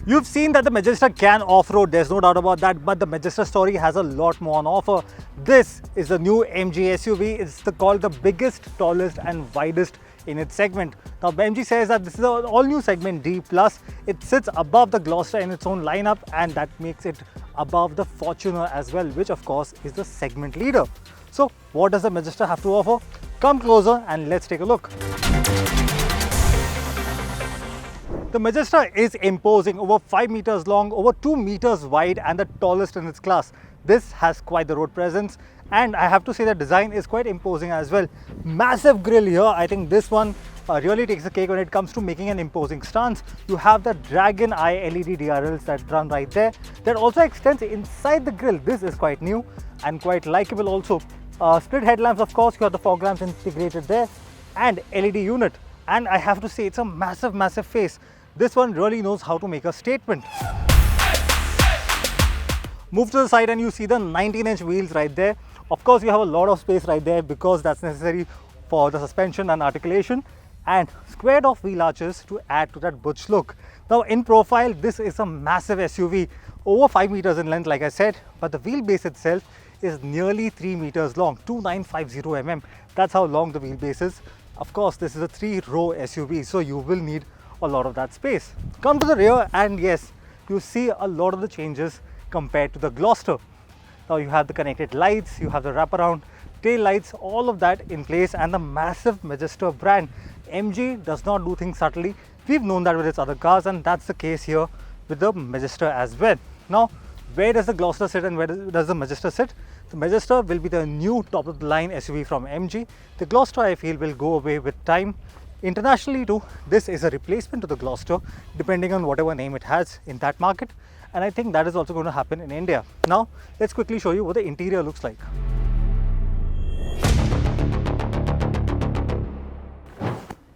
You've seen that the Majestor can off-road, there's no doubt about that, but the Majestor story has a lot more on offer. This is the new MG SUV. It's called the biggest, tallest and widest in its segment. Now MG says that this is an all-new segment D+. It sits above the Gloster in its own lineup, and that makes it above the Fortuner as well, which of course is the segment leader. So what does the Majestor have to offer? Come closer and let's take a look. The Majestor is imposing, over 5 meters long, over 2 meters wide and the tallest in its class. This has quite the road presence, and I have to say the design is quite imposing as well. Massive grille here. I think this one really takes the cake when it comes to making an imposing stance. You have the Dragon Eye LED DRLs that run right there. That also extends inside the grille. This is quite new and quite likable also. Split headlamps, of course. You have the fog lamps integrated there and LED unit. And I have to say it's a massive face. This one really knows how to make a statement. Move to the side and you see the 19-inch wheels right there. Of course, you have a lot of space right there because that's necessary for the suspension and articulation, and squared off wheel arches to add to that butch look. Now in profile, this is a massive SUV, over 5 meters in length like I said, but the wheelbase itself is nearly 3 meters long, 2950 mm. That's how long the wheelbase is. Of course, this is a 3-row SUV, so you will need a lot of that space. Come to the rear and yes, you see a lot of the changes compared to the Gloster. Now you have the connected lights, you have the wraparound tail lights, all of that in place, and the massive Majestor brand. MG does not do things subtly. We've known that with its other cars, and that's the case here with the Majestor as well. Now, where does the Gloster sit and where does the Majestor sit? The Majestor will be the new top of the line SUV from MG. The Gloster, I feel, will go away with time. Internationally too, this is a replacement to the Gloster, depending on whatever name it has in that market, and I think that is also going to happen in India. Now let's quickly show you what the interior looks like.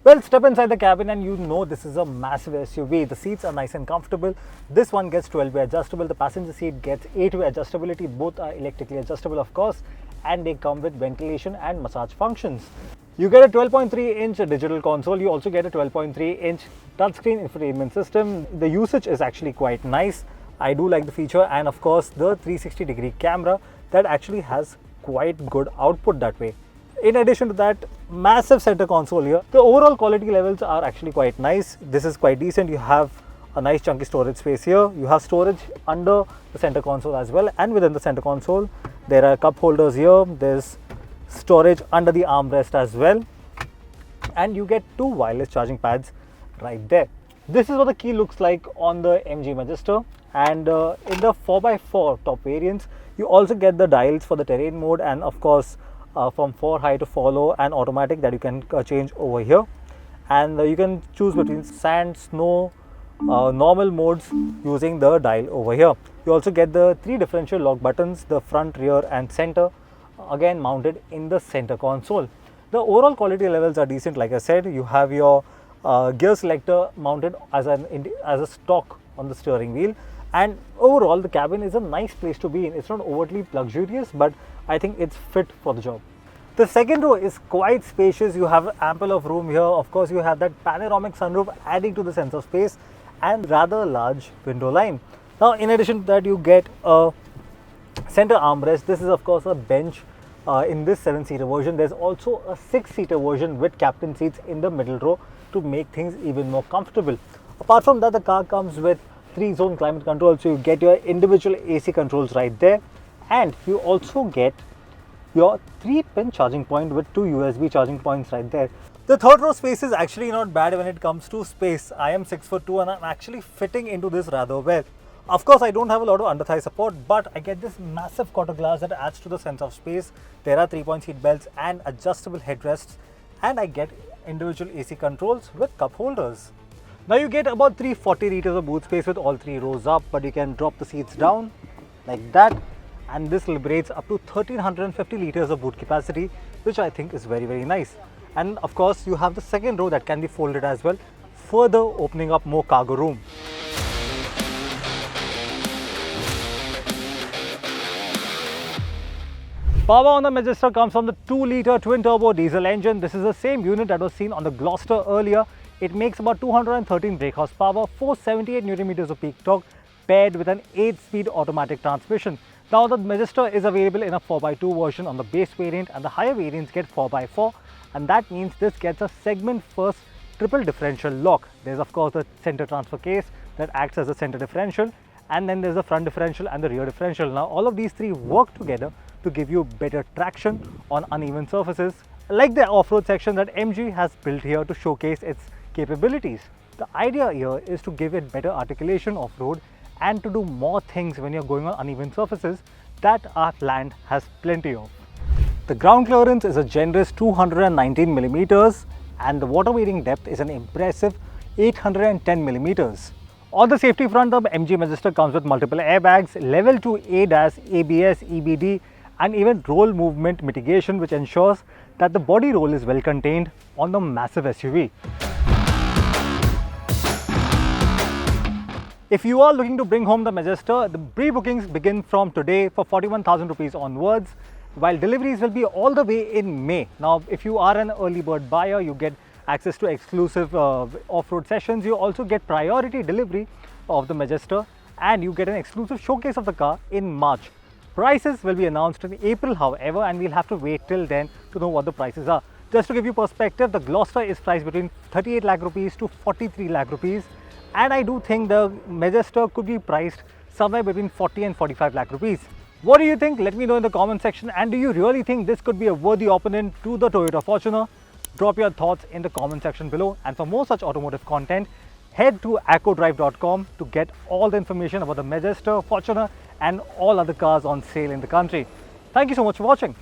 Well, step inside the cabin and you know this is a massive SUV. The seats are nice and comfortable. This one gets 12-way adjustable. The passenger seat gets 8-way adjustability. Both are electrically adjustable, of course, and they come with ventilation and massage functions. You get a 12.3-inch digital console. You also get a 12.3-inch touchscreen infotainment system. The usage is actually quite nice. I do like the feature, and of course the 360-degree camera that actually has quite good output that way. In addition to that, massive center console here. The overall quality levels are actually quite nice. This is quite decent. You have a nice chunky storage space here. You have storage under the center console as well, and within the center console there are cup holders here. There's storage under the armrest as well, and you get 2 wireless charging pads right there. This is what the key looks like on the MG Majestor, and in the 4x4 top variants you also get the dials for the terrain mode, and of course from 4 high to 4 low and automatic that you can change over here, and you can choose between sand, snow, normal modes using the dial over here. You also get the 3 differential lock buttons, the front, rear and center, again mounted in the center console. The overall quality levels are decent. Like I said, you have your gear selector mounted as a stock on the steering wheel, and overall the cabin is a nice place to be in. It's not overtly luxurious, but I think it's fit for the job. The second row is quite spacious. You have ample of room here. Of course, you have that panoramic sunroof adding to the sense of space, and rather large window line. Now in addition to that, you get a center armrest. This is of course a bench in this 7-seater version. There's also a 6-seater version with captain seats in the middle row to make things even more comfortable. Apart from that, the car comes with 3-zone climate control, so you get your individual AC controls right there, and you also get your 3-pin charging point with 2 USB charging points right there. The third row space is actually not bad when it comes to space. I am 6'2" and I'm actually fitting into this rather well. Of course, I don't have a lot of under-thigh support, but I get this massive quarter glass that adds to the sense of space. There are 3-point seat belts and adjustable headrests, and I get individual AC controls with cup holders. Now you get about 340 liters of boot space with all 3 rows up, but you can drop the seats down like that, and this liberates up to 1350 liters of boot capacity, which I think is very nice. And of course, you have the second row that can be folded as well, further opening up more cargo room. Power on the Majestor comes from the 2-litre twin-turbo diesel engine. This is the same unit that was seen on the Gloster earlier. It makes about 213 brake horsepower, 478 Nm of peak torque, paired with an 8-speed automatic transmission. Now the Majestor is available in a 4x2 version on the base variant, and the higher variants get 4x4, and that means this gets a segment first triple differential lock. There's of course the center transfer case that acts as a center differential, and then there's the front differential and the rear differential. Now all of these three work together to give you better traction on uneven surfaces, like the off-road section that MG has built here to showcase its capabilities. The idea here is to give it better articulation off-road and to do more things when you're going on uneven surfaces that our land has plenty of. The ground clearance is a generous 219 millimeters, and the water wading depth is an impressive 810 millimeters. On the safety front, the MG Majestor comes with multiple airbags, level 2 ADAS, ABS, EBD, and even roll movement mitigation, which ensures that the body roll is well contained on the massive SUV. If you are looking to bring home the Majestor, the pre-bookings begin from today for 41,000 rupees onwards, while deliveries will be all the way in May. Now, if you are an early bird buyer, you get access to exclusive off-road sessions. You also get priority delivery of the Majestor, and you get an exclusive showcase of the car in March. Prices will be announced in April, however, and we'll have to wait till then to know what the prices are. Just to give you perspective, the Gloster is priced between 38 lakh rupees to 43 lakh rupees, and I do think the Majestor could be priced somewhere between 40 and 45 lakh rupees. What do you think? Let me know in the comment section. And do you really think this could be a worthy opponent to the Toyota Fortuner? Drop your thoughts in the comment section below. And for more such automotive content, head to accodrive.com to get all the information about the Majestor, Fortuner and all other cars on sale in the country. Thank you so much for watching.